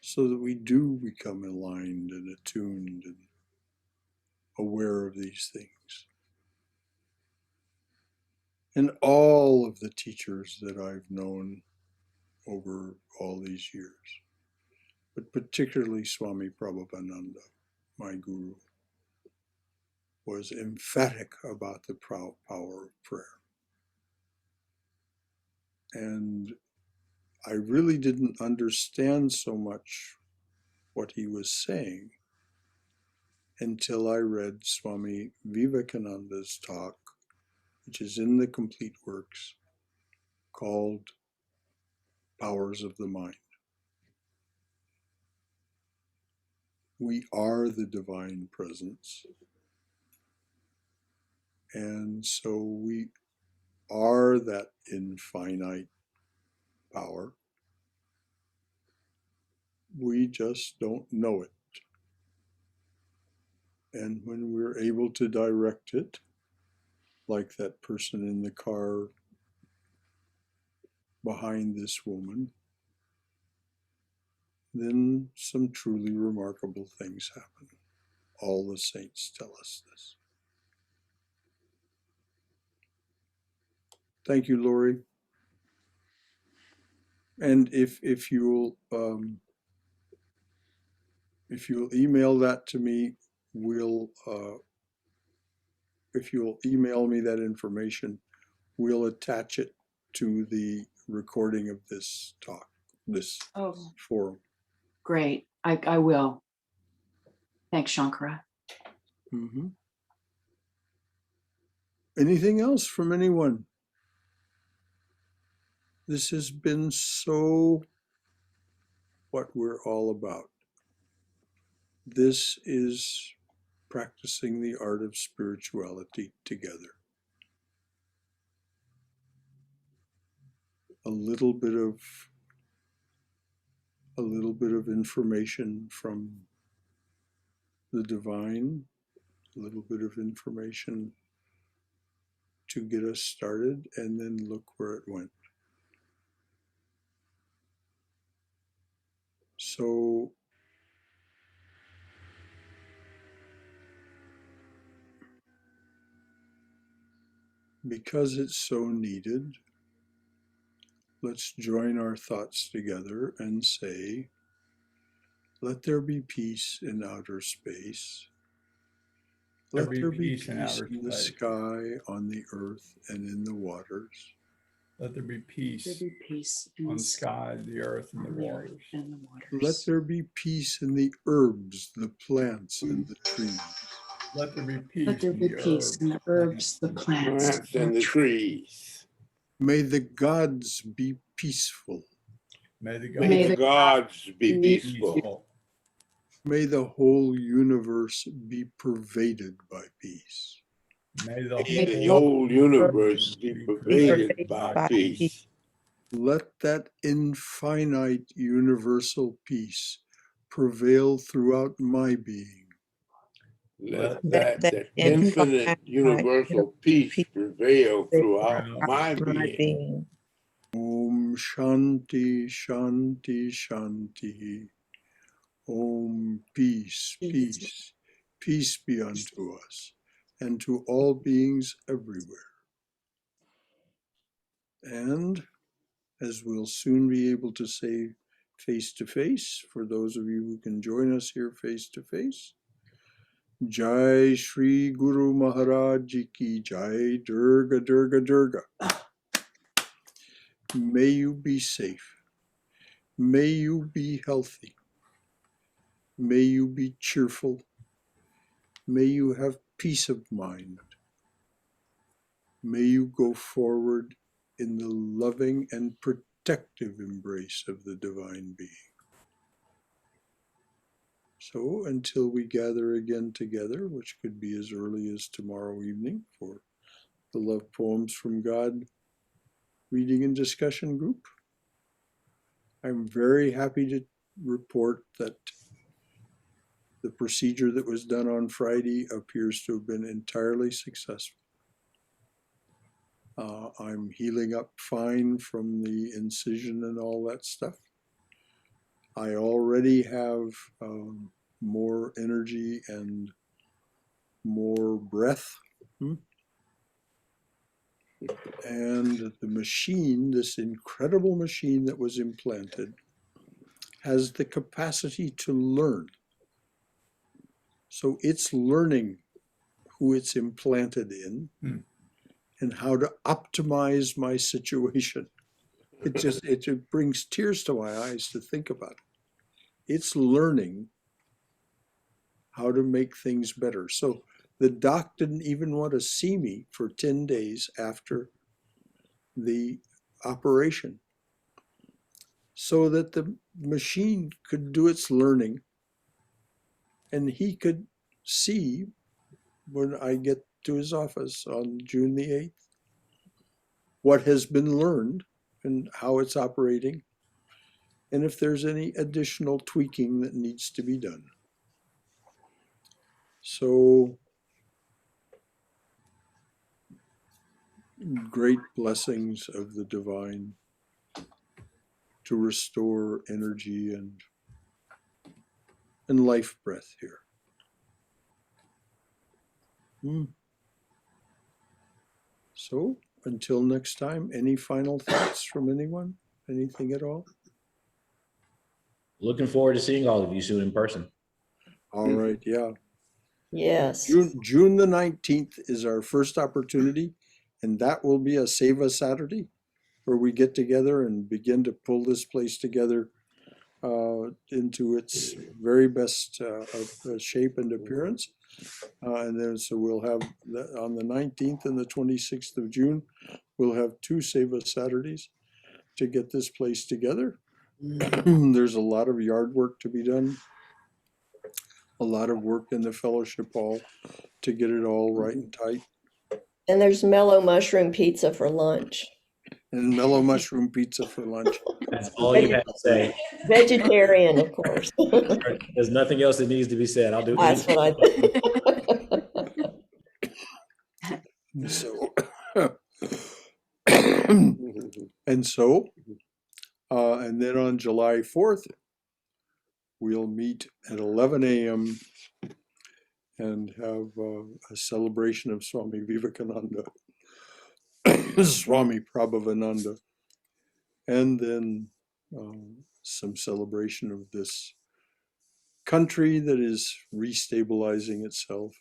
so that we do become aligned and attuned and aware of these things. And all of the teachers that I've known over all these years, but particularly Swami Prabhupada, my guru, was emphatic about the power of prayer. And I really didn't understand so much what he was saying until I read Swami Vivekananda's talk, which is in the Complete Works, called Powers of the Mind. We are the divine presence. And so we are that infinite power. We just don't know it. And when we're able to direct it, like that person in the car behind this woman, then some truly remarkable things happen. All the saints tell us this. Thank you, Lori. And if you'll email that to me, if you'll email me that information, we'll attach it to the recording of this talk, this forum. Great. I will. Thanks, Shankara. Mm-hmm. Anything else from anyone? This has been so what we're all about. This is practicing the art of spirituality together. A little bit of information from the divine, a little bit of information to get us started, and then look where it went. So because it's so needed, let's join our thoughts together and say, let there be peace in outer space. Let there be peace in the sky, on the earth, and in the waters. Let there be peace, In on the sky, the earth, and the waters. Let there be peace in the herbs, the plants, and the trees. Let there be peace, Let there be peace in the herbs, the plants, And the trees. May the gods be peaceful. May the gods be peaceful. May the whole universe be pervaded by peace. May the whole universe be pervaded by peace. Let that infinite universal peace prevail throughout my being. Let Let that infinite universal peace prevail throughout my being. Om Shanti Shanti Shanti. Om peace, peace, peace be unto us and to all beings everywhere. And as we'll soon be able to say face to face, for those of you who can join us here face to face, Jai Shri Guru Maharaj Ji Ki Jai, Durga Durga Durga. May you be safe. May you be healthy. May you be cheerful. May you have peace of mind. May you go forward in the loving and protective embrace of the Divine Being. So until we gather again together, which could be as early as tomorrow evening for the Love Poems from God reading and discussion group, I'm very happy to report that the procedure that was done on Friday appears to have been entirely successful. I'm healing up fine from the incision and all that stuff. I already have more energy and more breath. And the machine, this incredible machine that was implanted, has the capacity to learn. So it's learning who it's implanted in and how to optimize my situation. It brings tears to my eyes to think about it. It's learning how to make things better. So the doc didn't even want to see me for 10 days after the operation, so that the machine could do its learning and he could see when I get to his office on June the 8th what has been learned and how it's operating, and if there's any additional tweaking that needs to be done. So great blessings of the divine to restore energy and life breath here. So until next time, any final thoughts from anyone? Anything at all? Looking forward to seeing all of you soon in person. All right, yeah. Yes. June the 19th is our first opportunity, and that will be a Save Us Saturday, where we get together and begin to pull this place together into its very best shape and appearance. And then so we'll have on the 19th and the 26th of June, we'll have 2 Save Us Saturdays to get this place together. There's a lot of yard work to be done, a lot of work in the fellowship hall to get it all right and tight. And there's mellow mushroom pizza for lunch. And mellow mushroom pizza for lunch. That's all you have to say. Vegetarian, of course. There's nothing else that needs to be said. I'll do That's what I think. So, and so, and then on July 4th, we'll meet at 11 a.m. and have a celebration of Swami Vivekananda, Swami Prabhavananda, and then some celebration of this country that is restabilizing itself.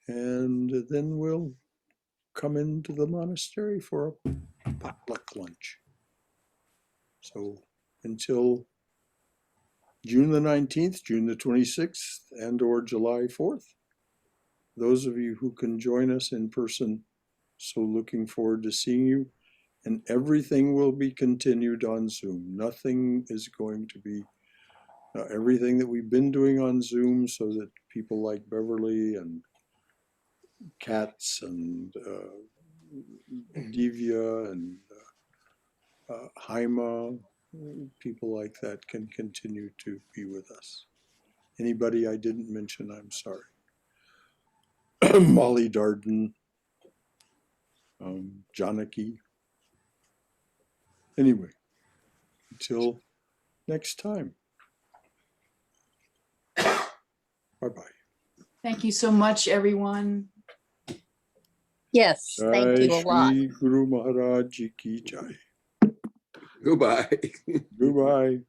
And then we'll come into the monastery for a potluck lunch. So until June the 19th, June the 26th, and or July 4th, those of you who can join us in person, so looking forward to seeing you. And everything will be continued on Zoom. Nothing is going to be, everything that we've been doing on Zoom, so that people like Beverly and Katz and Divya and Haima, people like that can continue to be with us. Anybody I didn't mention, I'm sorry. Molly Darden, Janaki. Anyway, until next time. Bye-bye. Thank you so much, everyone. Yes, thank you a lot. Shri Guru Maharaj Ki Jai. Goodbye. Goodbye.